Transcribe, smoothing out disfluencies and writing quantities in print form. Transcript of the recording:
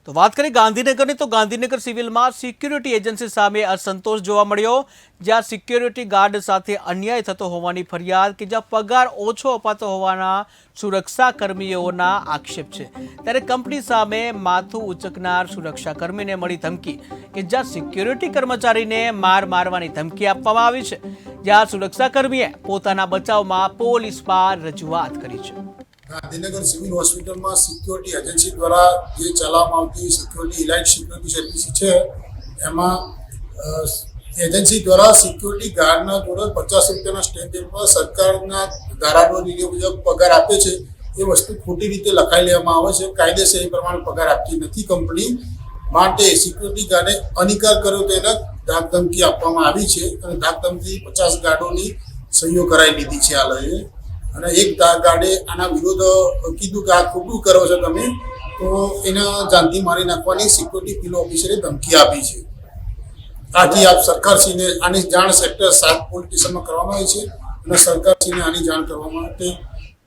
તો વાત કરીએ ગાંધીનગરની તો ગાંધીનગર સિવિલમાં સિક્યુરિટી એજન્સી સામે અસંતોષ જોવા મળ્યો, જ્યાં સિક્યુરિટી ગાર્ડ સાથે અન્યાય થતો હોવાની ફરિયાદ કે જ્યાં પગાર ઓછો અપાતો હોવાના સુરક્ષા કર્મીઓના આક્ષેપ છે। ત્યારે કંપની સામે માથું ઉચકનાર સુરક્ષા કર્મીને મળી ધમકી કે જ્યાં સિક્યુરિટી કર્મચારીને મારવાની ધમકી આપવામાં આવી છે, જ્યાં સુરક્ષા કર્મીએ પોતાના બચાવમાં પોલીસમાં રજૂઆત કરી છે। ગાંધીનગર સિવિલ હોસ્પિટલમાં સિક્યોરિટી એજન્સી દ્વારા જે ચલાવવામાં આવતી સિક્યોરિટી ઇલાઇટ સિક્યોરિટી સર્વિસ છે, એમાં એજન્સી દ્વારા સિક્યોરિટી ગાર્ડના જોડે 50 રૂપિયાના સ્ટેમ્પ પર સરકારના ધારાધોરણો મુજબ પગાર આપે છે, એ વસ્તુ ખોટી રીતે લખાઈ લેવામાં આવે છે। કાયદેસર એ પ્રમાણે પગાર આપતી નથી કંપની, માટે સિક્યોરિટી ગાર્ડે અનિકાર કર્યો તો એને ધાકધમકી આપવામાં આવી છે અને ધાકધમકી 50 ગાર્ડોની સહીઓ કરાવી લીધી છે। આ લઈએ અને એક ગાર્ડે આના વિરુદ્ધ કીધું કે આ ખોટું કરો છો તમે, તો એના જાનથી મારી નાખવાની સિક્યોરિટી પીલો ઓફિસરે ધમકી આપી છે। આથી આપ સરકારશ્રીને આની જાણ સેક્ટર 7 પોલીસ સ્ટેશનમાં કરવામાં આવી છે અને સરકારશ્રીને આની જાણ કરવા માટે